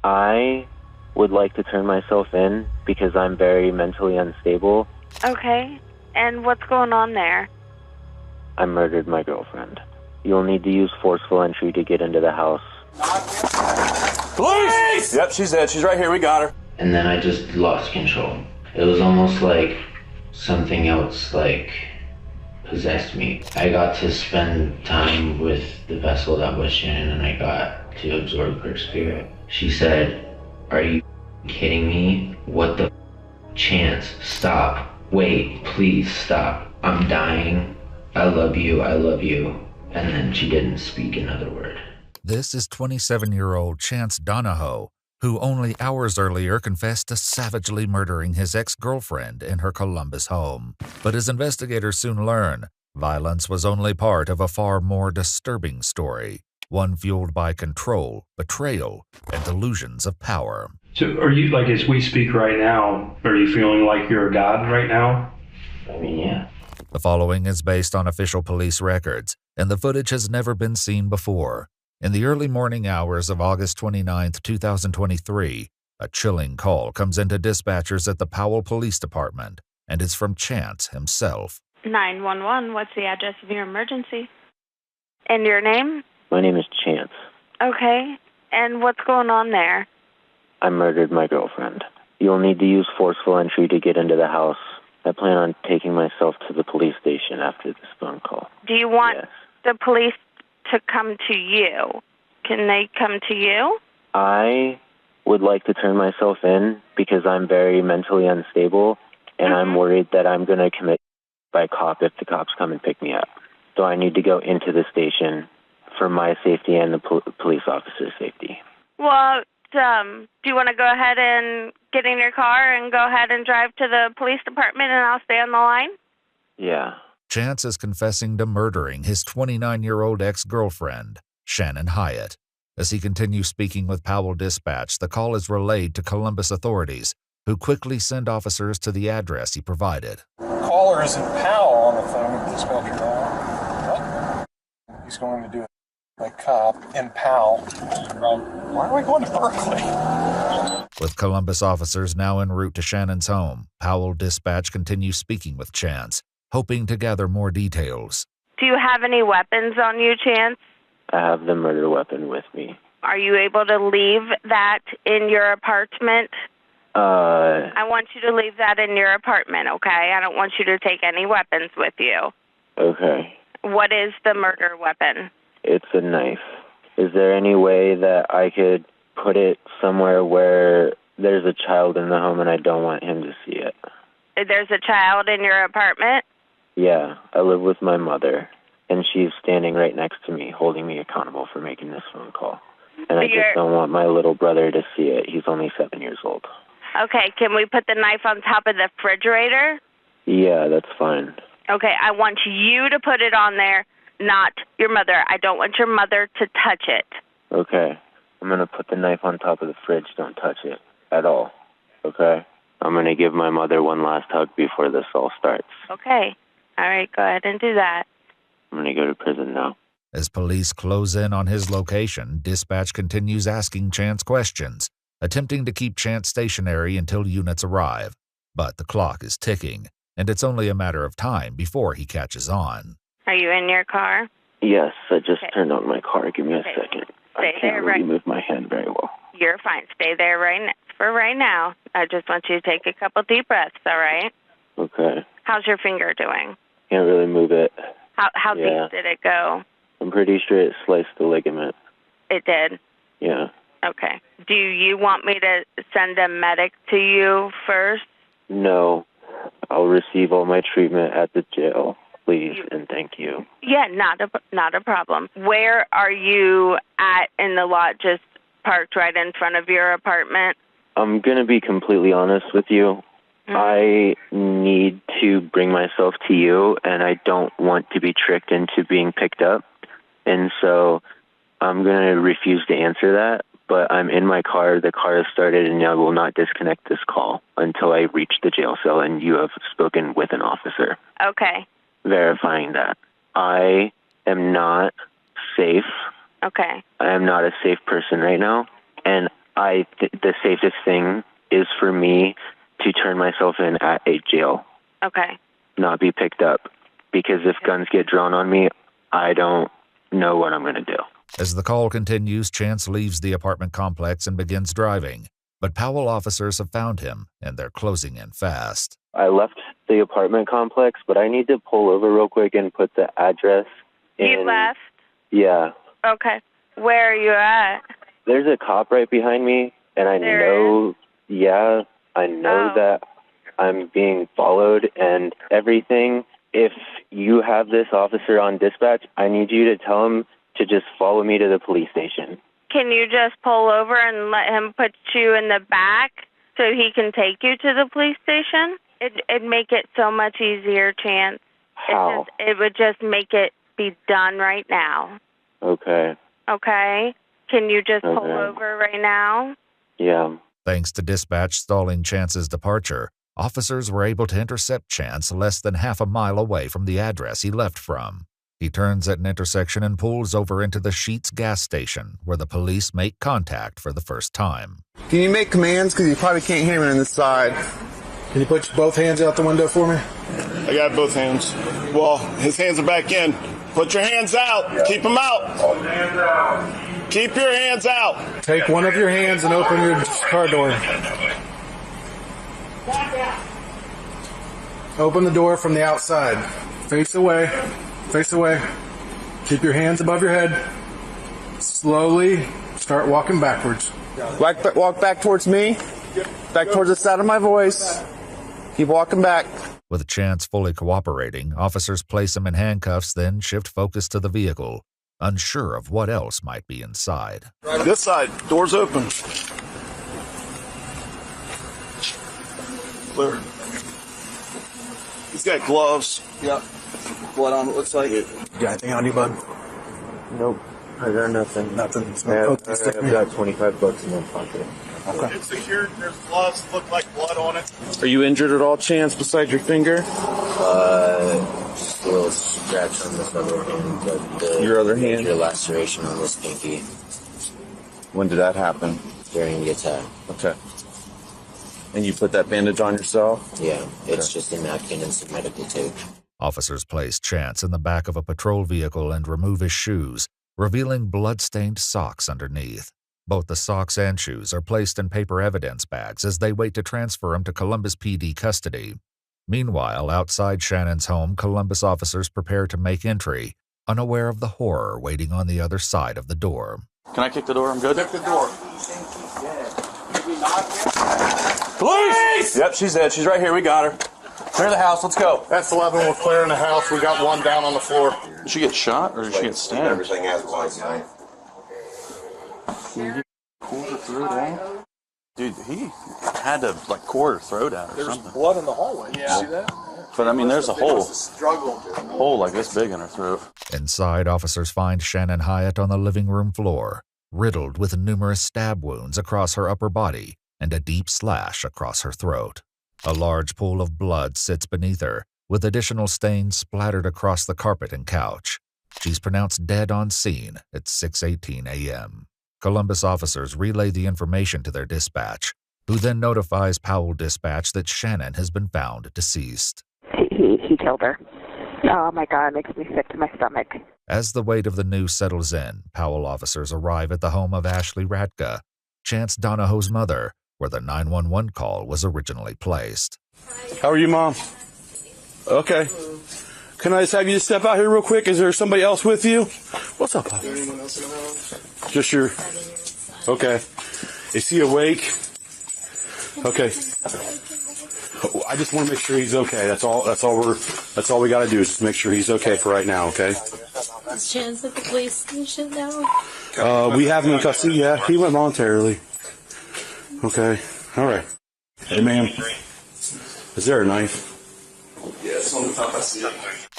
I would like to turn myself in because I'm very mentally unstable. Okay. And what's going on there? I murdered my girlfriend. You'll need to use forceful entry to get into the house. Police! Yep, she's dead. She's right here. We got her. And then I just lost control. It was almost like something else, possessed me. I got to spend time with the vessel that was Shannon, and I got to absorb her spirit. She said, "Are you kidding me? What the Chance? Stop. Wait, please stop. I'm dying. I love you. I love you." And then she didn't speak another word. This is 27-year-old Chance Donohoe, who only hours earlier confessed to savagely murdering his ex-girlfriend in her Columbus home. But as investigators soon learn, violence was only part of a far more disturbing story, one fueled by control, betrayal, and delusions of power. So are you, as we speak right now, are you feeling like you're a god right now? I mean, yeah. The following is based on official police records, and the footage has never been seen before. In the early morning hours of August 29, 2023, a chilling call comes into dispatchers at the Powell Police Department, and it's from Chance himself. 911, what's the address of your emergency? And your name? My name is Chance. Okay. And what's going on there? I murdered my girlfriend. You'll need to use forceful entry to get into the house. I plan on taking myself to the police station after this phone call. Do you want Yes. the police to come to you? Can they come to you? I would like to turn myself in because I'm very mentally unstable, and I'm worried that I'm going to commit by a cop if the cops come and pick me up. So I need to go into the station for my safety and the police officer's safety. Well, do you want to go ahead and get in your car and go ahead and drive to the police department, and I'll stay on the line? Yeah. Chance is confessing to murdering his 29-year-old ex-girlfriend, Shannon Hyatt. As he continues speaking with Powell Dispatch, the call is relayed to Columbus authorities, who quickly send officers to the address he provided. Caller is in Powell on the phone with dispatcher. What? He's going to do it by cop in Powell. Why are we going to Berkeley? With Columbus officers now en route to Shannon's home, Powell Dispatch continues speaking with Chance, hoping to gather more details. Do you have any weapons on you, Chance? I have the murder weapon with me. Are you able to leave that in your apartment? I want you to leave that in your apartment, okay? I don't want you to take any weapons with you. Okay. What is the murder weapon? It's a knife. Is there any way that I could put it somewhere where there's a child in the home and I don't want him to see it? There's a child in your apartment? Yeah, I live with my mother, and she's standing right next to me, holding me accountable for making this phone call. And I just don't want my little brother to see it. He's only 7 years old. Okay, can we put the knife on top of the refrigerator? Yeah, that's fine. Okay, I want you to put it on there, not your mother. I don't want your mother to touch it. Okay, I'm going to put the knife on top of the fridge. Don't touch it at all, okay? I'm going to give my mother one last hug before this all starts. Okay, all right, go ahead and do that. I'm going to go to prison now. As police close in on his location, dispatch continues asking Chance questions, attempting to keep Chance stationary until units arrive. But the clock is ticking, and it's only a matter of time before he catches on. Are you in your car? Yes, I just turned on my car. Give me a second. Stay I there can't really move my hand very well. You're fine. Stay there for right now. I just want you to take a couple deep breaths, all right? Okay. How's your finger doing? Can't really move it. How deep did it go? I'm pretty sure it sliced the ligament. It did? Yeah. Okay. Do you want me to send a medic to you first? No. I'll receive all my treatment at the jail, please, and thank you. Yeah, not a problem. Where are you at in the lot, just parked right in front of your apartment? I'm going to be completely honest with you. I need to bring myself to you, and I don't want to be tricked into being picked up. And so I'm going to refuse to answer that, but I'm in my car. The car has started, and I will not disconnect this call until I reach the jail cell and you have spoken with an officer. Okay. Verifying that. I am not safe. Okay. I am not a safe person right now, and the safest thing is for me to turn myself in at a jail. Okay. Not be picked up. Because if guns get drawn on me, I don't know what I'm going to do. As the call continues, Chance leaves the apartment complex and begins driving. But Powell officers have found him, and they're closing in fast. I left the apartment complex, but I need to pull over real quick and put the address in. You left? Yeah. Okay. Where are you at? There's a cop right behind me, and I know that I'm being followed and everything. If you have this officer on dispatch, I need you to tell him to just follow me to the police station. Can you just pull over and let him put you in the back so he can take you to the police station? It'd make it so much easier, Chance. How? It would just make it be done right now. Okay. Okay? Can you just pull over right now? Yeah. Thanks to dispatch stalling Chance's departure, officers were able to intercept Chance less than half a mile away from the address he left from. He turns at an intersection and pulls over into the Sheetz gas station, where the police make contact for the first time. Can you make commands? Because you probably can't hear me on this side. Can you put both hands out the window for me? I got both hands. Well, his hands are back in. Put your hands out. Keep them out. Keep your hands out. Take one of your hands and open your car door. Open the door from the outside. Face away. Face away. Keep your hands above your head. Slowly start walking backwards. Walk back towards me. Back towards the sound of my voice. Keep walking back. With Chance fully cooperating, officers place him in handcuffs, then shift focus to the vehicle, unsure of what else might be inside. This side. Doors open. Clear. He's got gloves. Yep. Blood on it looks like it. You got anything on you, bud? Nope. I got nothing. Nothing. I've got $25 in my pocket. Okay. It's secured. There's gloves that look like blood on it. Are you injured at all, Chance, besides your finger? Just a little scratch on this other hand, but your other hand? Your laceration on this pinky. When did that happen? During the attack. Okay. And you put that bandage on yourself? Yeah, it's just a napkin and some medical tape. Officers place Chance in the back of a patrol vehicle and remove his shoes, revealing blood-stained socks underneath. Both the socks and shoes are placed in paper evidence bags as they wait to transfer him to Columbus PD custody. Meanwhile, outside Shannon's home, Columbus officers prepare to make entry, unaware of the horror waiting on the other side of the door. Can I kick the door? I'm good. Kick the door. Police! Yep, she's dead. She's right here. We got her. Clear the house. Let's go. That's 11. We're clearing the house. We got one down on the floor. Did she get shot or did she get stabbed? Everything has one sign. Quarter throat out? Dude, he had to quarter throat out or something. There's blood in the hallway. You see that? But I mean, there's a hole like this big in her throat. Inside, officers find Shannon Hyatt on the living room floor, riddled with numerous stab wounds across her upper body and a deep slash across her throat. A large pool of blood sits beneath her, with additional stains splattered across the carpet and couch. She's pronounced dead on scene at 6:18 a.m. Columbus officers relay the information to their dispatch, who then notifies Powell Dispatch that Shannon has been found deceased. He killed her. Oh my God, it makes me sick to my stomach. As the weight of the news settles in, Powell officers arrive at the home of Ashley Ratka, Chance Donohoe's mother, where the 911 call was originally placed. How are you, Mom? Okay. Can I just have you step out here real quick? Is there somebody else with you? What's up, Pop? Anyone else in the house? Just your... Okay. Is he awake? Okay. I just want to make sure he's okay. That's all we got to do is just make sure he's okay for right now, okay? Is Chance at the police station now? We have him in custody, yeah. He went voluntarily. Okay. All right. Hey, ma'am. Is there a knife? Yes, on the top I see it.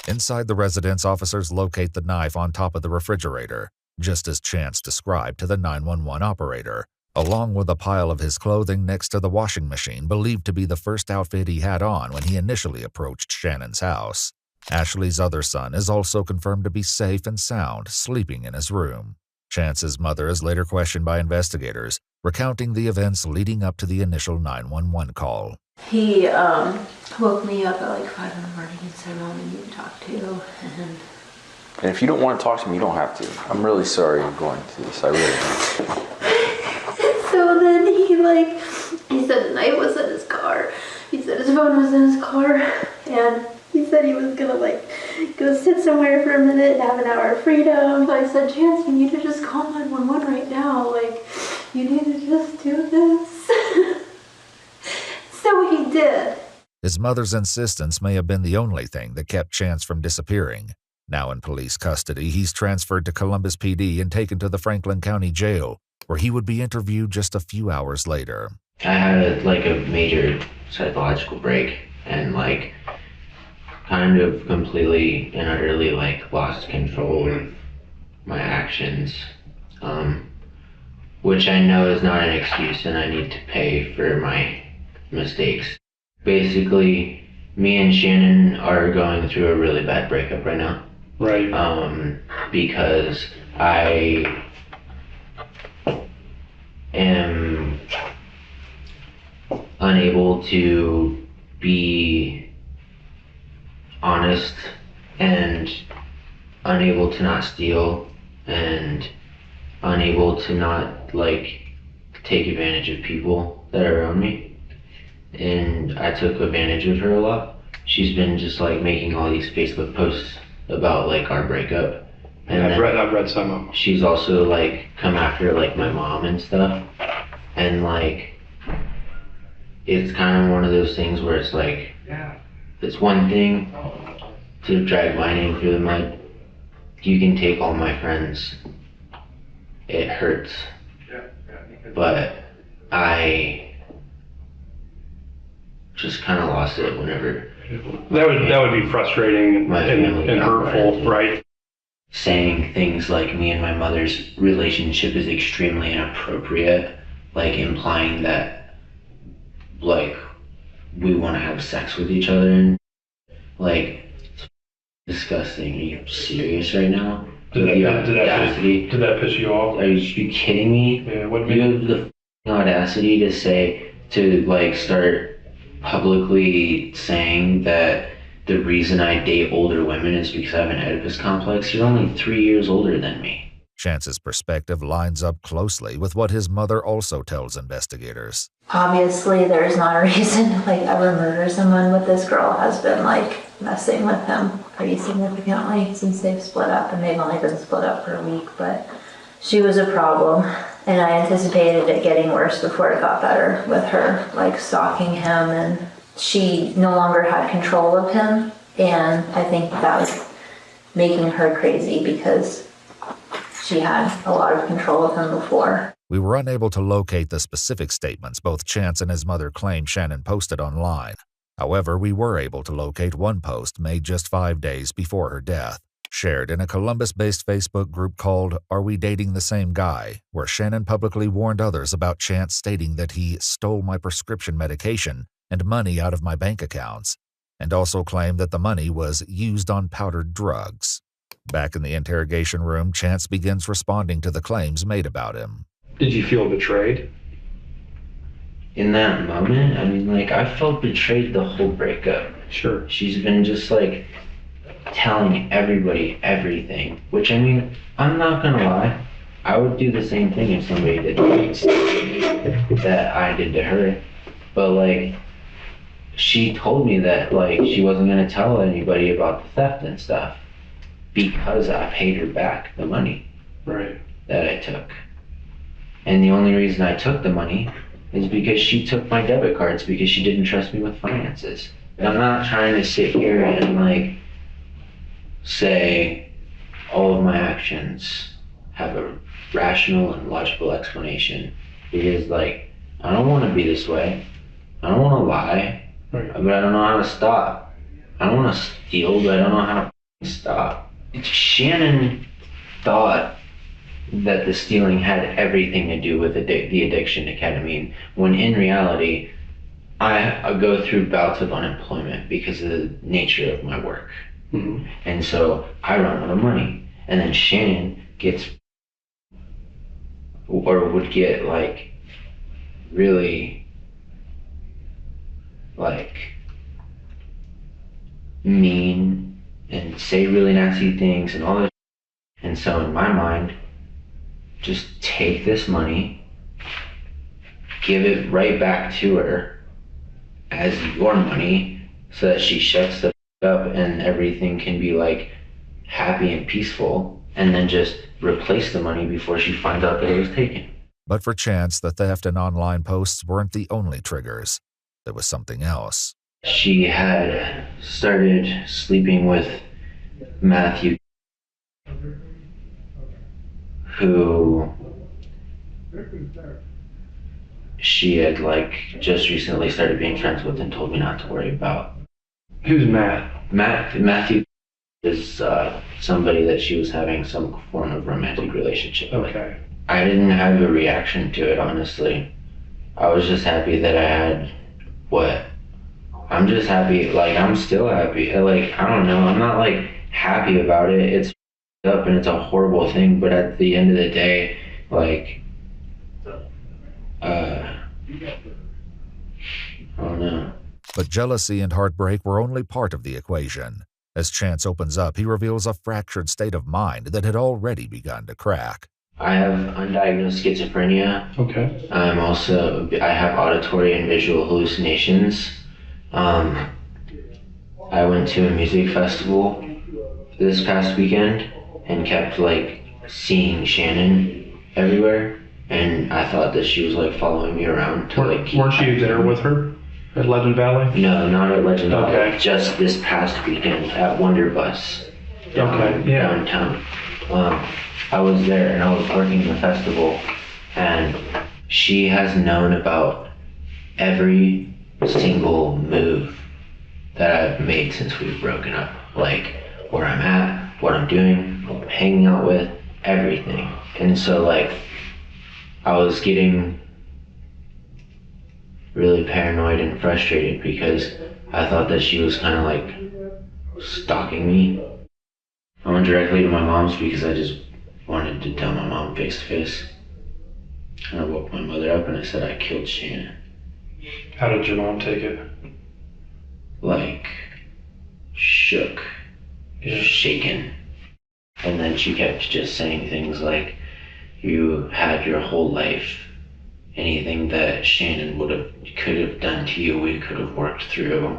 Inside the residence, officers locate the knife on top of the refrigerator, just as Chance described to the 911 operator, along with a pile of his clothing next to the washing machine believed to be the first outfit he had on when he initially approached Shannon's house. Ashley's other son is also confirmed to be safe and sound, sleeping in his room. Chance's mother is later questioned by investigators, recounting the events leading up to the initial 911 call. He woke me up at like 5 in the morning and said, Mom, I need to talk to you. And if you don't want to talk to me, you don't have to. I'm really sorry you're going through this. I really am. So then he said the knife was in his car. He said his phone was in his car. And he said he was going to go sit somewhere for a minute and have an hour of freedom. I said, Chance, you need to just call 911 right now. You need to just do this. So he did. His mother's insistence may have been the only thing that kept Chance from disappearing. Now in police custody, he's transferred to Columbus PD and taken to the Franklin County Jail, where he would be interviewed just a few hours later. I had a major psychological break and kind of completely and utterly lost control of my actions, which I know is not an excuse and I need to pay for my mistakes. Basically, me and Shannon are going through a really bad breakup right now. Right. Because I am unable to be honest and unable to not steal and unable to not take advantage of people that are around me. And I took advantage of her a lot. She's been just making all these Facebook posts about our breakup. And I've read some of them. She's also come after my mom and stuff. And it's kind of one of those things where it's it's one thing to drag my name through the mud. You can take all my friends. It hurts. But I just kind of lost it whenever. That would be frustrating and hurtful, right? Saying things like me and my mother's relationship is extremely inappropriate, implying that we want to have sex with each other, and it's disgusting. Are you serious right now? Did that piss you off? Are you kidding me? Yeah, what you have the audacity to start publicly saying that the reason I date older women is because I have an Oedipus complex. You're only 3 years older than me. Chance's perspective lines up closely with what his mother also tells investigators. Obviously, there's not a reason to ever murder someone, but this girl has been messing with him pretty significantly since they've split up, and they've only been split up for a week, but she was a problem. And I anticipated it getting worse before it got better with her, stalking him, and she no longer had control of him. And I think that was making her crazy because she had a lot of control of him before. We were unable to locate the specific statements both Chance and his mother claim Shannon posted online. However, we were able to locate one post made just 5 days before her death, shared in a Columbus-based Facebook group called Are We Dating the Same Guy?, where Shannon publicly warned others about Chance, stating that he stole my prescription medication and money out of my bank accounts, and also claimed that the money was used on powdered drugs. Back in the interrogation room, Chance begins responding to the claims made about him. Did you feel betrayed? In that moment, I felt betrayed the whole breakup. Sure. She's been just telling everybody everything, which I'm not gonna lie, I would do the same thing if somebody did that I did to her. But she told me that she wasn't gonna tell anybody about the theft and stuff because I paid her back the money that I took. And the only reason I took the money is because she took my debit cards because she didn't trust me with finances. And I'm not trying to sit here and say all of my actions have a rational and logical explanation, because I don't want to be this way. I don't want to lie, but I don't know how to stop. I don't want to steal, but I don't know how to stop. Shannon thought that the stealing had everything to do with the addiction to ketamine, when in reality, I go through bouts of unemployment because of the nature of my work. Mm-hmm. And so I run out of money. And then Shannon would get really, like, mean and say really nasty things and all that. And so in my mind, just take this money, give it right back to her as your money so that she shuts the up and everything can be like happy and peaceful, and then just replace the money before she finds out that it was taken. But for Chance, the theft and online posts weren't the only triggers. There was something else. She had started sleeping with Matthew, who she had like just recently started being friends with and told me not to worry about. Who's Matt? Matthew is somebody that she was having some form of romantic relationship with. Okay. I didn't have a reaction to it, honestly. I was just happy that I had what? I'm just happy, like, I'm still happy. Like, I don't know, I'm not, like, happy about it. It's up and it's a horrible thing, but at the end of the day, like, I don't know. But jealousy and heartbreak were only part of the equation. As Chance opens up, he reveals a fractured state of mind that had already begun to crack. I have undiagnosed schizophrenia. Okay. I have auditory and visual hallucinations. I went to a music festival this past weekend and kept like seeing Shannon everywhere, and I thought that she was like following me around to like. Weren't you there with her at Legend Valley? No, not at Legend Valley. Okay. Just this past weekend at Wonder Bus downtown. I was there and I was working the festival, and she has known about every single move that I've made since we've broken up. Like where I'm at, what I'm doing, who I'm hanging out with, everything. And so like I was getting really paranoid and frustrated because I thought that she was kind of like stalking me. I went directly to my mom's because I just wanted to tell my mom face to face. And I woke my mother up and I said I killed Shannon. How did your mom take it? Like, shook, shaken. And then she kept just saying things like, you had your whole life. Anything that Shannon could have done to you, we could have worked through.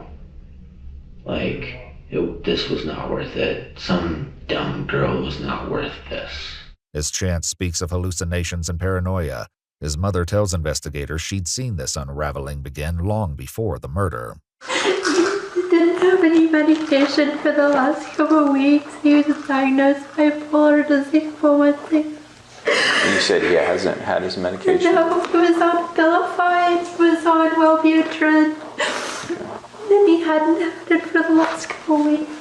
Like, this was not worth it. Some dumb girl was not worth this. As Chance speaks of hallucinations and paranoia, his mother tells investigators she'd seen this unraveling begin long before the murder. He didn't have any medication for the last couple of weeks. He was diagnosed bipolar disease for one thing. You said he hasn't had his medication? No, he was on Abilify, he was on Wellbutrin, and he hadn't had it for the last couple of weeks.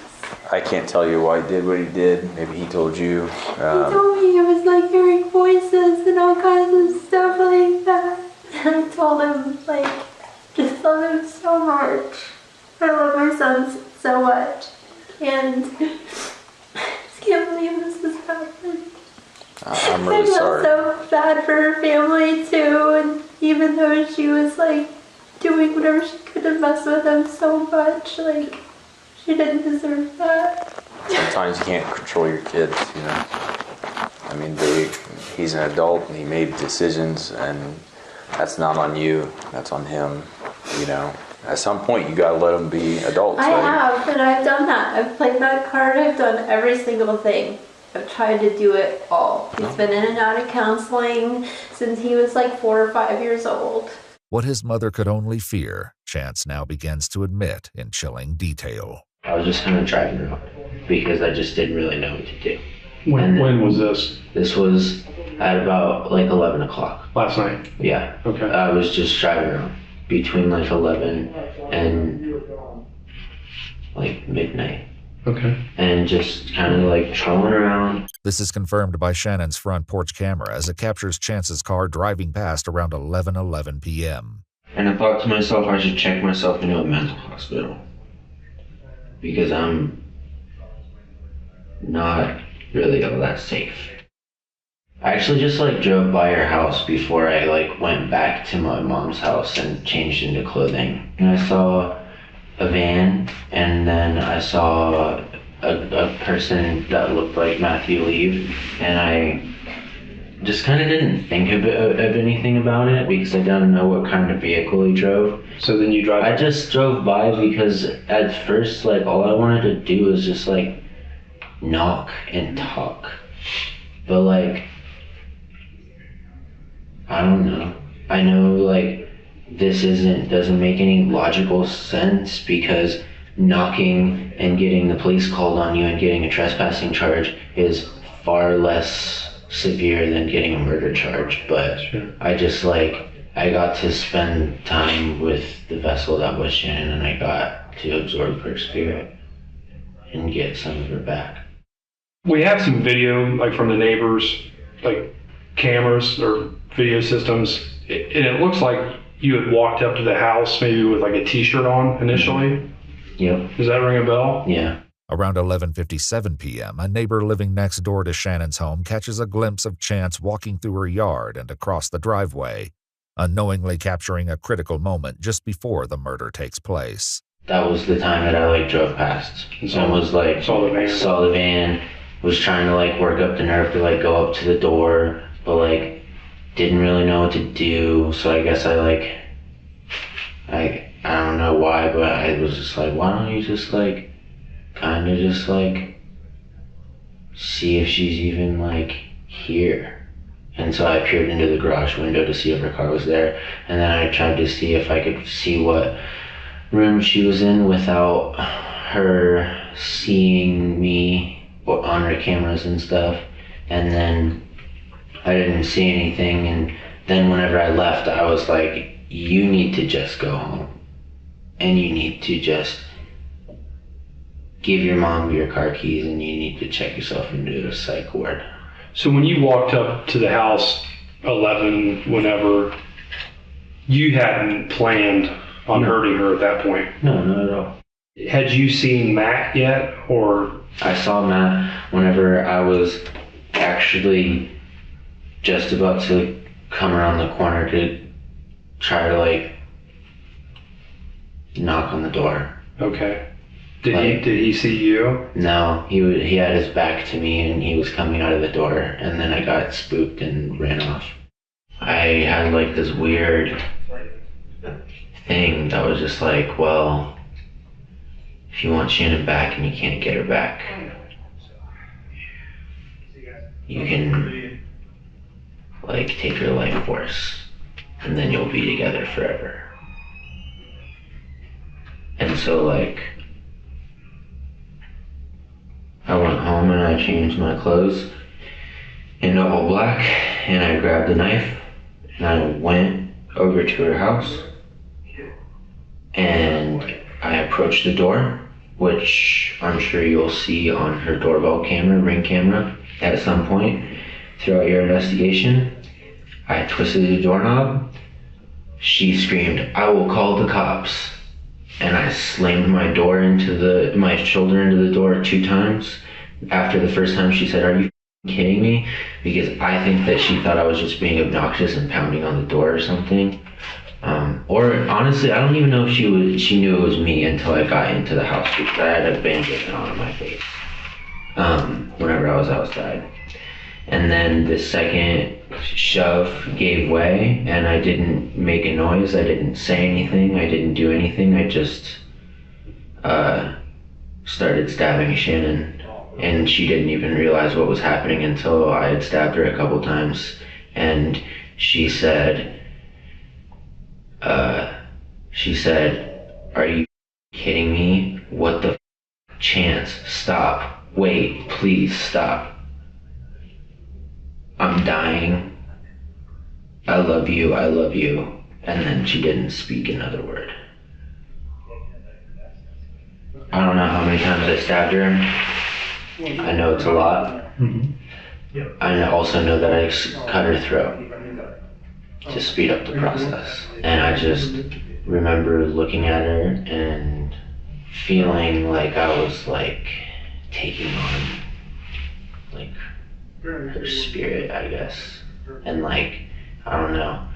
I can't tell you why he did what he did. Maybe he told you. He told me he was like hearing voices and all kinds of stuff like that. And I told him, like, just love him so much. I love my son so much. And I just can't believe this has happened. I'm really sorry. I felt so bad for her family too. And even though she was like doing whatever she could to mess with him so much, like, she didn't deserve that. Sometimes you can't control your kids, you know. I mean, he's an adult and he made decisions, and that's not on you, that's on him, you know. At some point, you gotta let them be adults. I have, and I've done that. I've played that card. I've done every single thing. I've tried to do it all. He's been in and out of counseling since he was like 4 or 5 years old. What his mother could only fear, Chance now begins to admit in chilling detail. I was just kind of driving around because I just didn't really know what to do. When was this? This was at about like 11 o'clock. Last night? Yeah. Okay. I was just driving around between like 11 and like midnight. Okay. And just kind of like trolling around. This is confirmed by Shannon's front porch camera as it captures Chance's car driving past around 11:11 p.m. And I thought to myself I should check myself into a mental hospital because I'm not really all that safe. I actually just like drove by your house before I like went back to my mom's house and changed into clothing. And I saw a van, and then I saw a person that looked like Matthew leave, and I just kind of didn't think of anything about it because I don't know what kind of vehicle he drove. So then you drive? I just drove by because at first, like, all I wanted to do was just like knock and talk, but like, I don't know. I know like this doesn't make any logical sense because knocking and getting the police called on you and getting a trespassing charge is far less severe than getting a murder charge. But sure. I got to spend time with the vessel that was Shannon, and I got to absorb her spirit and get some of her back. We have some video like from the neighbors, like cameras or video systems, and it looks like you had walked up to the house maybe with like a t-shirt on initially. Yep. Does that ring a bell? Yeah. Around 11:57 p.m., a neighbor living next door to Shannon's home catches a glimpse of Chance walking through her yard and across the driveway, unknowingly capturing a critical moment just before the murder takes place. That was the time that I like drove past and was like, saw the van, was trying to like work up the nerve to like go up to the door, but like didn't really know what to do. So I guess I don't know why, but I was just like, why don't you just like kind of just like see if she's even like here. And so I peered into the garage window to see if her car was there, and then I tried to see if I could see what room she was in without her seeing me on her cameras and stuff. And then I didn't see anything, and then whenever I left I was like, you need to just go home and you need to just give your mom your car keys and you need to check yourself into a psych ward. So when you walked up to the house 11 whenever, you hadn't planned on hurting her at that point? No, not at all. Had you seen Matt yet, or? I saw Matt whenever I was actually just about to come around the corner to try to like knock on the door. Okay. Did he see you? No, he had his back to me and he was coming out of the door, and then I got spooked and ran off. I had like this weird thing that was just like, well, if you want Shannon back and you can't get her back, you can like take her life force and then you'll be together forever. And so like I went home and I changed my clothes into all black, and I grabbed a knife and I went over to her house and I approached the door, which I'm sure you'll see on her doorbell camera, ring camera, at some point throughout your investigation. I twisted the doorknob. She screamed, "I will call the cops." And I slammed my shoulder into the door 2 times. After the first time she said, "Are you kidding me?" Because I think that she thought I was just being obnoxious and pounding on the door or something. Or honestly, I don't even know if she knew it was me until I got into the house because I had a bandage on my face whenever I was outside. And then the second shove gave way and I didn't make a noise. I didn't say anything. I didn't do anything. I just started stabbing Shannon, and she didn't even realize what was happening until I had stabbed her a couple times. And she said, "Are you kidding me? What the Chance? Stop. Wait, please stop. I'm dying. I love you, I love you." And then she didn't speak another word. I don't know how many times I stabbed her. I know it's a lot. Mm-hmm. I also know that I cut her throat to speed up the process. And I just remember looking at her and feeling like I was like taking on like her spirit, I guess. And like, I don't know,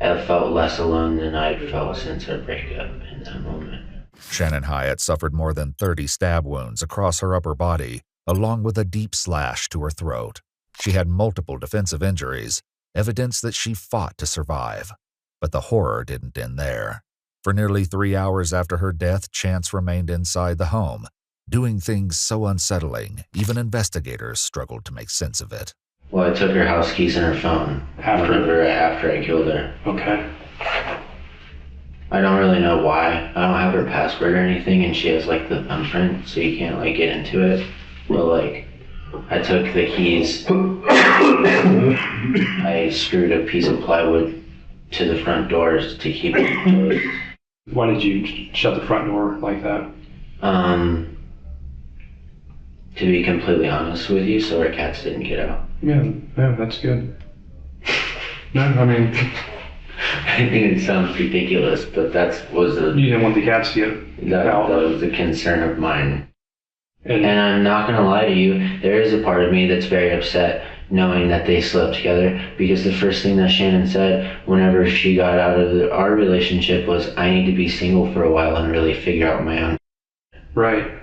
I felt less alone than I'd felt since our breakup in that moment. Shannon Hyatt suffered more than 30 stab wounds across her upper body, along with a deep slash to her throat. She had multiple defensive injuries, evidence that she fought to survive. But the horror didn't end there. For nearly 3 hours after her death, Chance remained inside the home, doing things so unsettling, even investigators struggled to make sense of it. Well, I took her house keys and her phone after I killed her. Okay. I don't really know why. I don't have her password or anything, and she has like the thumbprint, so you can't like get into it. But like, I took the keys. I screwed a piece of plywood to the front doors to keep it closed. Why did you shut the front door like that? To be completely honest with you, so our cats didn't get out. Yeah, that's good. No, I mean, I think it sounds ridiculous, but was the... You didn't want the cats to get out. That was a concern of mine. And I'm not going to lie to you, there is a part of me that's very upset knowing that they slept together, because the first thing that Shannon said whenever she got out of our relationship was, I need to be single for a while and really figure out my own. Right.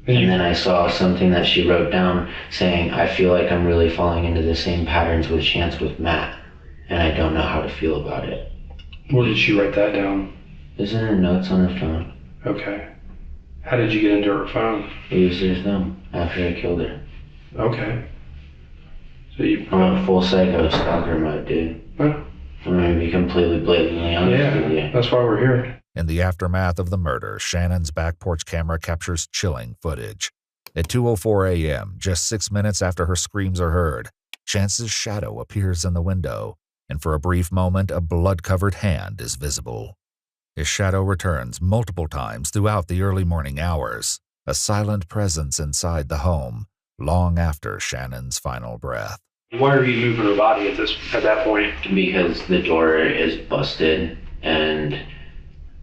And then I saw something that she wrote down saying, I feel like I'm really falling into the same patterns with Chance with Matt, and I don't know how to feel about it. Where did she write that down? It's in her notes on her phone. Okay. How did you get into her phone? I used her thumb after I killed her. Okay. So I'm a full psycho stalker mode, dude. Huh? I'm going to be completely blatantly honest with you. That's why we're here. In the aftermath of the murder, Shannon's back porch camera captures chilling footage. At 2:04 a.m., just 6 minutes after her screams are heard, Chance's shadow appears in the window, and for a brief moment, a blood-covered hand is visible. His shadow returns multiple times throughout the early morning hours, a silent presence inside the home, long after Shannon's final breath. Why are you moving her body at that point? Because the door is busted, and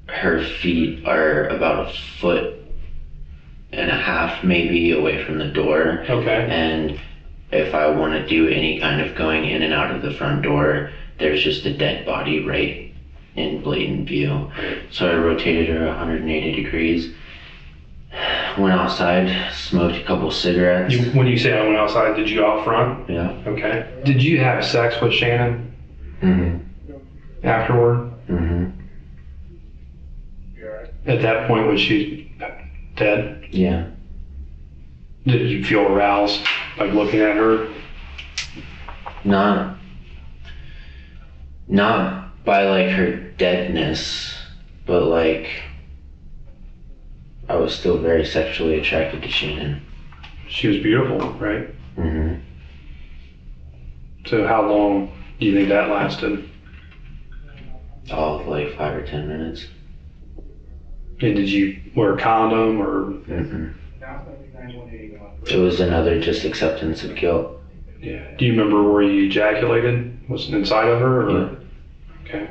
her feet are about 1.5 feet maybe away from the door. Okay. And if I want to do any kind of going in and out of the front door, there's just a dead body right in blatant view. So I rotated her 180 degrees, went outside, smoked a couple cigarettes. When you say I went outside, did you go out front? Yeah. Okay. Did you have sex with Shannon? Mm-hmm. Afterward? Mm-hmm. At that point, was she dead? Yeah. Did you feel aroused, like looking at her? Not by like her deadness, but like I was still very sexually attracted to Shannon. She was beautiful, right? Mm-hmm. So how long do you think that lasted? Oh, like 5 or 10 minutes. And did you wear a condom or? Mm-hmm. It was another just acceptance of guilt. Yeah. Do you remember where you ejaculated? Was it inside of her? Or? Yeah. Okay.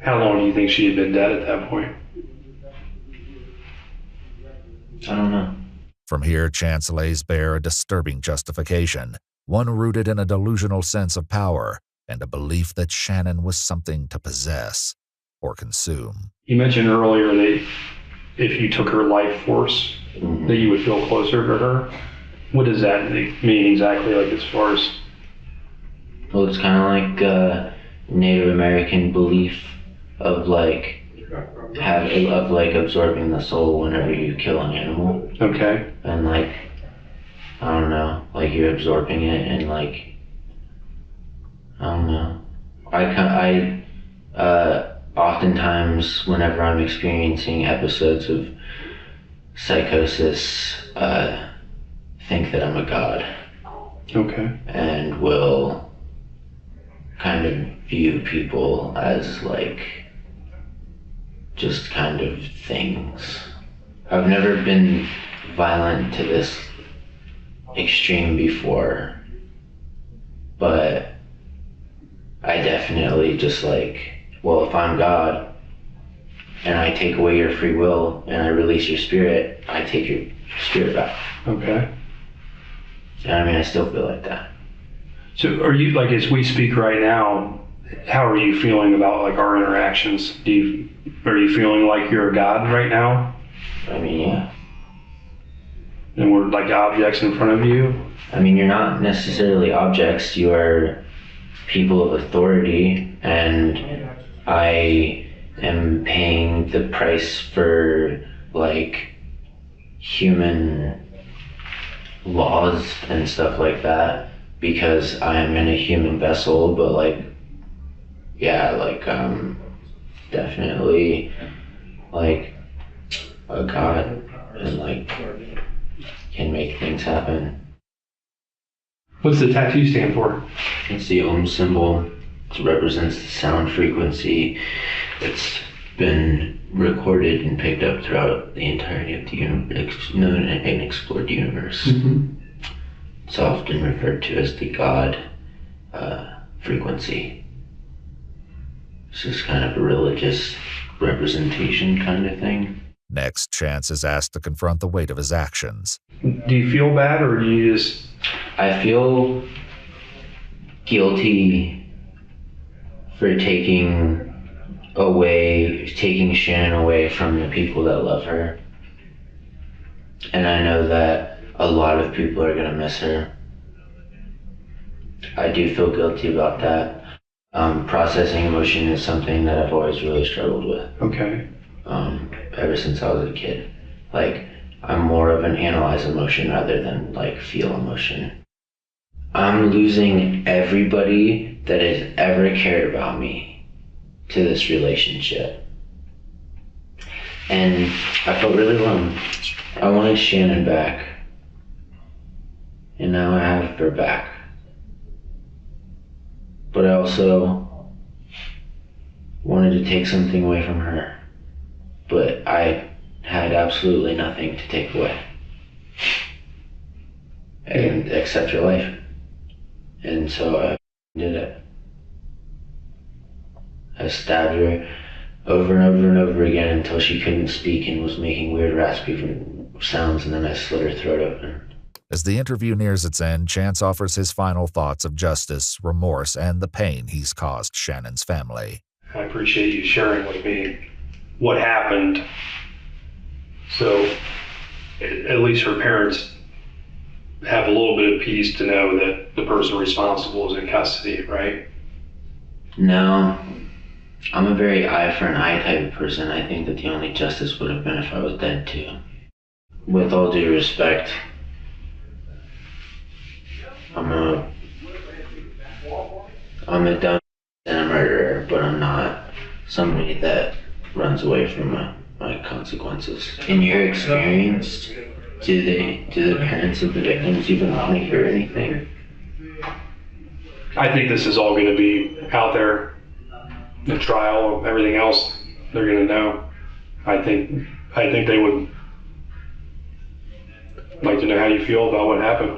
How long do you think she had been dead at that point? I don't know. From here, Chance lays bare a disturbing justification, one rooted in a delusional sense of power and a belief that Shannon was something to possess or consume. You mentioned earlier that if you took her life force, mm-hmm. that you would feel closer to her. What does that mean exactly, like as far as? Well, it's kind of like a Native American belief of like absorbing the soul whenever you kill an animal. Okay. And like, I don't know, like you're absorbing it and like, I don't know. I oftentimes whenever I'm experiencing episodes of psychosis, think that I'm a god. Okay. And will kind of view people as like just kind of things. I've never been violent to this extreme before, but I definitely just like, well, if I'm God and I take away your free will and I release your spirit, I take your spirit back. Okay. I mean, I still feel like that. So are you, like, as we speak right now, how are you feeling about, like, our interactions? Are you feeling like you're a god right now? I mean, yeah. And we're like objects in front of you? I mean, you're not necessarily objects, you are people of authority, and I am paying the price for, like, human laws and stuff like that because I am in a human vessel, but, like, yeah, like, definitely, like, a god, and, like, can make things happen. What's the tattoo stand for? It's the Ohm symbol. It represents the sound frequency that's been recorded and picked up throughout the entirety of the known and explored universe. Mm-hmm. It's often referred to as the God frequency. It's just kind of a religious representation kind of thing. Next, Chance is asked to confront the weight of his actions. Do you feel bad, or do you just... I feel guilty for taking Shannon away from the people that love her. And I know that a lot of people are going to miss her. I do feel guilty about that. Processing emotion is something that I've always really struggled with. Okay. Ever since I was a kid. Like, I'm more of an analyze emotion rather than, like, feel emotion. I'm losing everybody that has ever cared about me to this relationship. And I felt really alone. I wanted Shannon back. And now I have her back. But I also wanted to take something away from her. But I had absolutely nothing to take away. And except your life. And so I did it. I stabbed her over and over and over again until she couldn't speak and was making weird raspy sounds, and then I slit her throat open. As the interview nears its end, Chance offers his final thoughts of justice, remorse, and the pain he's caused Shannon's family. I appreciate you sharing with me what happened. So at least her parents have a little bit of peace to know that the person responsible is in custody, right? No. I'm a very eye for an eye type of person. I think that the only justice would have been if I was dead too. With all due respect, I'm a dumb and a murderer, but I'm not somebody that runs away from my consequences. In your experience, do the parents of the victims even want to hear anything? I think this is all going to be out there. The trial, everything else, they're going to know. I think they would like to know how you feel about what happened.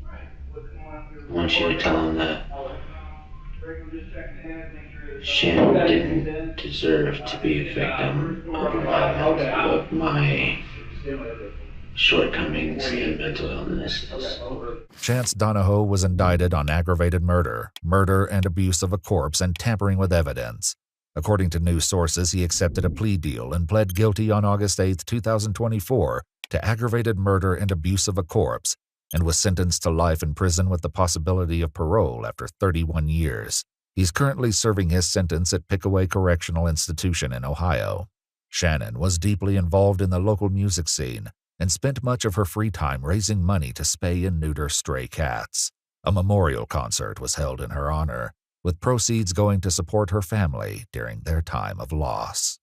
I want you to tell them that Shannon didn't deserve to be a victim of my shortcomings and mental illnesses. Chance Donohoe was indicted on aggravated murder, murder and abuse of a corpse, and tampering with evidence. According to news sources, he accepted a plea deal and pled guilty on August 8, 2024 to aggravated murder and abuse of a corpse, and was sentenced to life in prison with the possibility of parole after 31 years. He's currently serving his sentence at Pickaway Correctional Institution in Ohio. Shannon was deeply involved in the local music scene and spent much of her free time raising money to spay and neuter stray cats. A memorial concert was held in her honor, with proceeds going to support her family during their time of loss.